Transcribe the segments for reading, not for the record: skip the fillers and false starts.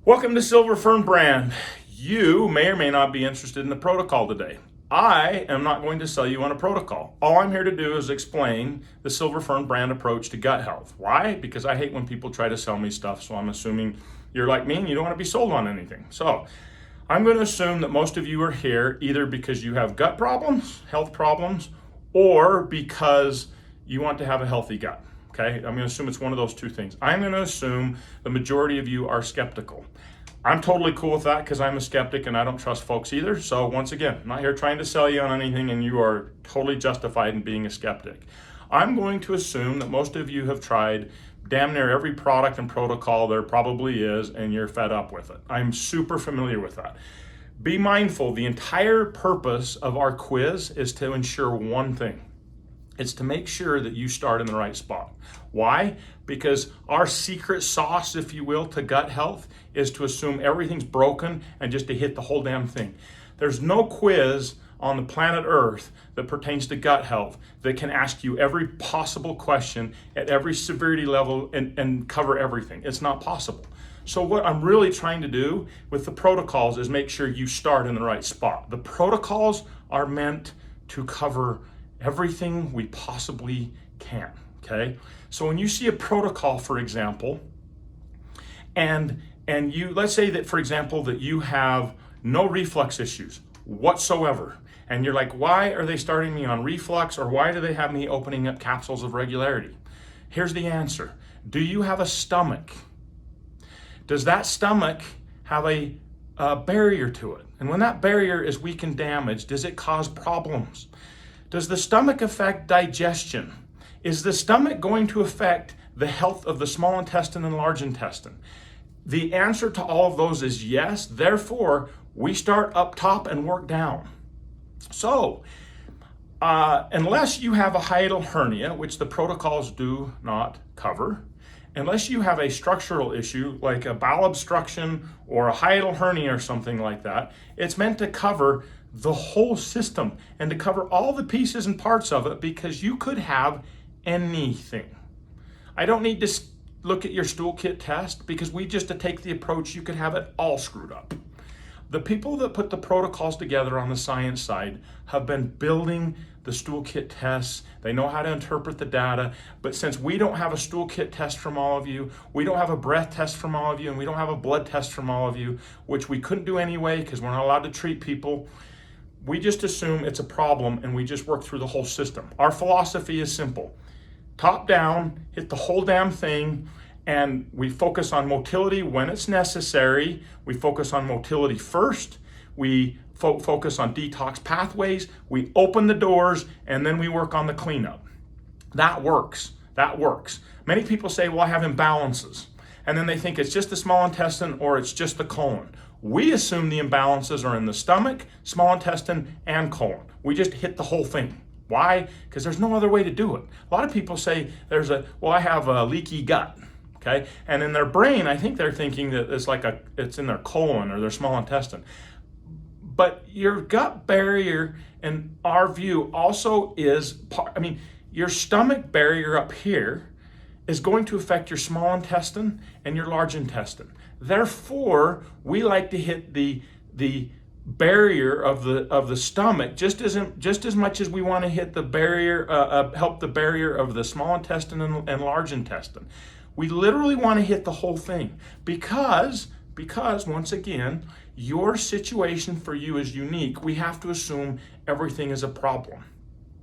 Welcome to Silver Fern Brand. You may or may not be interested in the protocol today. I am not going to sell you on a protocol. All I'm here to do is explain the Silver Fern Brand approach to gut health. Why? Because I hate when people try to sell me stuff, so I'm assuming you're like me and you don't want to be sold on anything. So I'm going to assume that most of you are here either because you have gut problems, health problems, or because you want to have a healthy gut. Okay, I'm going to assume it's one of those two things. I'm going to assume the majority of you are skeptical. I'm totally cool with that because I'm a skeptic and I don't trust folks either. So once again, I'm not here trying to sell you on anything and you are totally justified in being a skeptic. I'm going to assume that most of you have tried damn near every product and protocol there probably is and you're fed up with it. I'm super familiar with that. Be mindful, the entire purpose of our quiz is to ensure one thing. It's to make sure that you start in the right spot. Why? Because our secret sauce, if you will, to gut health is to assume everything's broken and just to hit the whole damn thing. There's no quiz on the planet Earth that pertains to gut health that can ask you every possible question at every severity level and cover everything. It's not possible. So what I'm really trying to do with the protocols is make sure you start in the right spot. The protocols are meant to cover everything we possibly can, okay? So when you see a protocol, for example, and you, let's say that, for example, that you have no reflux issues whatsoever, and you're like, why are they starting me on reflux, or why do they have me opening up capsules of regularity? Here's the answer. Do you have a stomach? Does that stomach have a barrier to it? And when that barrier is weak and damaged, does it cause problems? Does the stomach affect digestion? Is the stomach going to affect the health of the small intestine and large intestine? The answer to all of those is yes. Therefore, we start up top and work down. So, unless you have a hiatal hernia, which the protocols do not cover, unless you have a structural issue like a bowel obstruction or a hiatal hernia or something like that, it's meant to cover the whole system and to cover all the pieces and parts of it, because you could have anything. I don't need to look at your stool kit test because we just to take the approach you could have it all screwed up. The people that put the protocols together on the science side have been building the stool kit tests. They know how to interpret the data, but since we don't have a stool kit test from all of you, we don't have a breath test from all of you, and we don't have a blood test from all of you, which we couldn't do anyway because we're not allowed to treat people, we just assume it's a problem and we just work through the whole system. Our philosophy is simple. Top down, hit the whole damn thing, and we focus on motility when it's necessary. We focus on motility first. We focus on detox pathways. We open the doors, and then we work on the cleanup. That works. That works. Many people say, well, I have imbalances. And then they think it's just the small intestine or it's just the colon. We assume the imbalances are in the stomach, small intestine, and colon. We just hit the whole thing. Why? Because there's no other way to do it. A lot of people say I have a leaky gut, okay? And in their brain, I think they're thinking that it's in their colon or their small intestine. But your gut barrier, in our view, also is your stomach barrier up here is going to affect your small intestine and your large intestine. Therefore, we like to hit the barrier of the stomach just as much as we want to hit the barrier, help the barrier of the small intestine and large intestine. We literally want to hit the whole thing because once again, your situation for you is unique. We have to assume everything is a problem.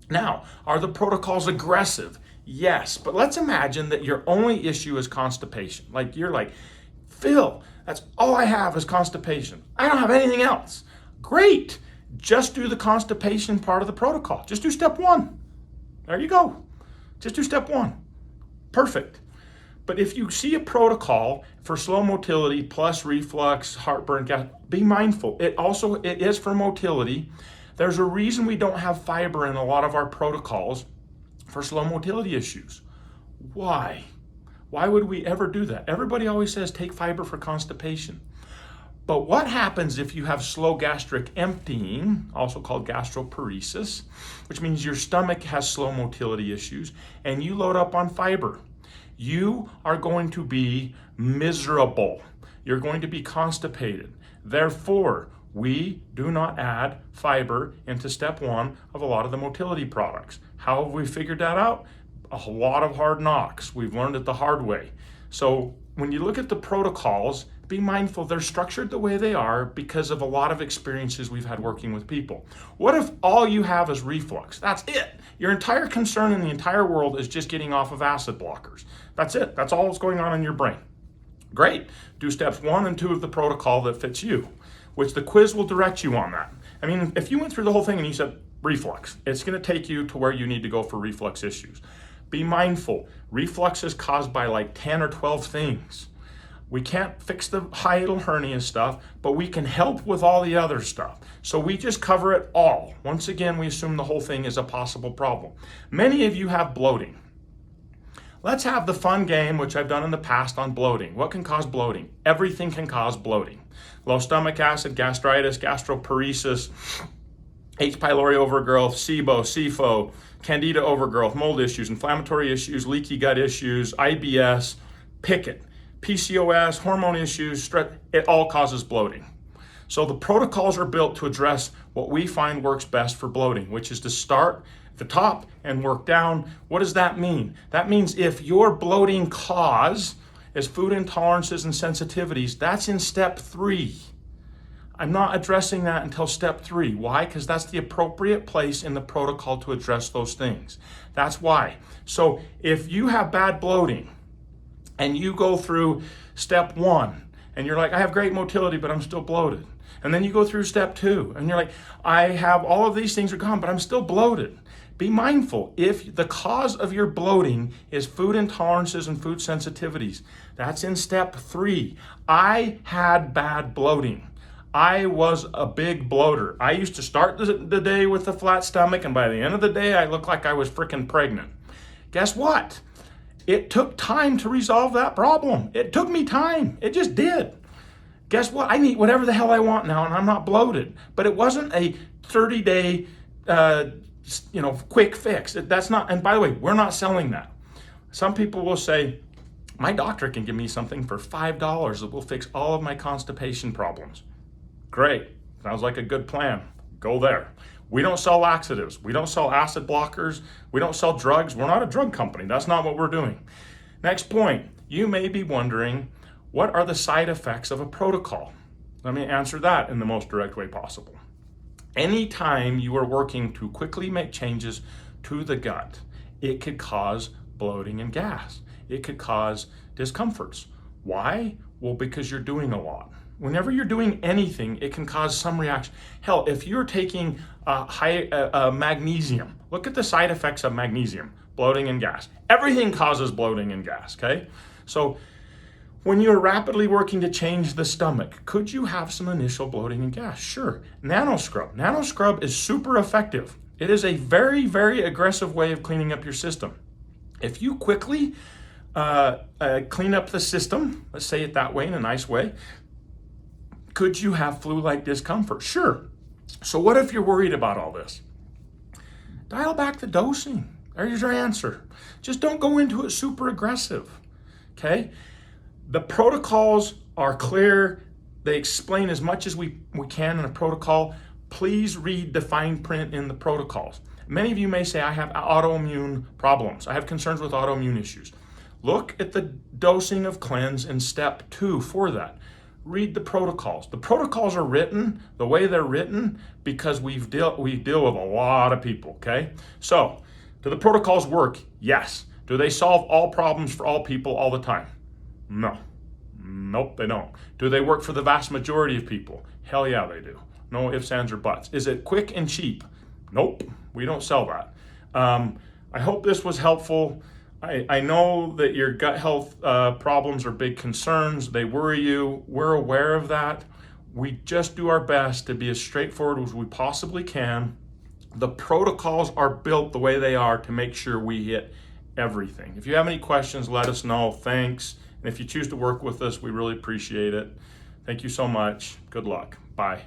Now, are the protocols aggressive? Yes, but let's imagine that your only issue is constipation. Like you're like, Phil, that's all I have is constipation. I don't have anything else. Great. Just do the constipation part of the protocol. Just do step one. There you go. Just do step one. Perfect. But if you see a protocol for slow motility plus reflux, heartburn, gas, be mindful. It is for motility. There's a reason we don't have fiber in a lot of our protocols for slow motility issues. Why? Why would we ever do that? Everybody always says take fiber for constipation. But what happens if you have slow gastric emptying, also called gastroparesis, which means your stomach has slow motility issues, and you load up on fiber? You are going to be miserable. You're going to be constipated. Therefore, we do not add fiber into step 1 of a lot of the motility products. How have we figured that out? A lot of hard knocks. We've learned it the hard way. So when you look at the protocols, be mindful they're structured the way they are because of a lot of experiences we've had working with people. What if all you have is reflux? That's it. Your entire concern in the entire world is just getting off of acid blockers. That's it. That's all that's going on in your brain. Great. Do steps 1 and 2 of the protocol that fits you, which the quiz will direct you on that. I mean, if you went through the whole thing and you said reflux, it's going to take you to where you need to go for reflux issues. Be mindful, reflux is caused by like 10 or 12 things. We can't fix the hiatal hernia stuff, but we can help with all the other stuff. So we just cover it all. Once again, we assume the whole thing is a possible problem. Many of you have bloating. Let's have the fun game, which I've done in the past on bloating. What can cause bloating? Everything can cause bloating. Low stomach acid, gastritis, gastroparesis, H. pylori overgrowth, SIBO, SIFO, candida overgrowth, mold issues, inflammatory issues, leaky gut issues, IBS, picket, PCOS, hormone issues, stress, it all causes bloating. So the protocols are built to address what we find works best for bloating, which is to start at the top and work down. What does that mean? That means if your bloating cause is food intolerances and sensitivities, that's in step 3. I'm not addressing that until step 3. Why? Because that's the appropriate place in the protocol to address those things. That's why. So if you have bad bloating and you go through step 1 and you're like, I have great motility, but I'm still bloated. And then you go through step 2 and you're like, I have all of these things are gone, but I'm still bloated. Be mindful, if the cause of your bloating is food intolerances and food sensitivities, that's in step 3. I had bad bloating. I was a big bloater. I used to start the day with a flat stomach, and by the end of the day, I looked like I was freaking pregnant. Guess what? It took time to resolve that problem. It took me time. It just did. Guess what? I can eat whatever the hell I want now, and I'm not bloated. But it wasn't a 30-day, quick fix. That's not. And by the way, we're not selling that. Some people will say, my doctor can give me something for $5 that will fix all of my constipation problems. Great. Sounds like a good plan. Go there. We don't sell laxatives. We don't sell acid blockers. We don't sell drugs. We're not a drug company. That's not what we're doing. Next point. You may be wondering, what are the side effects of a protocol? Let me answer that in the most direct way possible. Anytime you are working to quickly make changes to the gut, it could cause bloating and gas. It could cause discomforts. Why? Well, because you're doing a lot. Whenever you're doing anything, it can cause some reaction. Hell, if you're taking magnesium, look at the side effects of magnesium, bloating and gas. Everything causes bloating and gas, okay? So when you're rapidly working to change the stomach, could you have some initial bloating and gas? Sure. Nanoscrub. Nanoscrub is super effective. It is a very, very aggressive way of cleaning up your system. If you quickly clean up the system, let's say it that way, in a nice way, could you have flu-like discomfort? Sure. So what if you're worried about all this? Dial back the dosing. There's your answer. Just don't go into it super aggressive, okay? The protocols are clear. They explain as much as we can in a protocol. Please read the fine print in the protocols. Many of you may say, I have autoimmune problems. I have concerns with autoimmune issues. Look at the dosing of cleanse in step 2 for that. Read the protocols. The protocols are written the way they're written because we deal with a lot of people, okay? So, do the protocols work? Yes. Do they solve all problems for all people all the time? No. Nope, they don't. Do they work for the vast majority of people? Hell yeah, they do. No ifs, ands, or buts. Is it quick and cheap? Nope, we don't sell that. I hope this was helpful. I know that your gut health problems are big concerns. They worry you. We're aware of that. We just do our best to be as straightforward as we possibly can. The protocols are built the way they are to make sure we hit everything. If you have any questions, let us know. Thanks. And if you choose to work with us, we really appreciate it. Thank you so much. Good luck. Bye.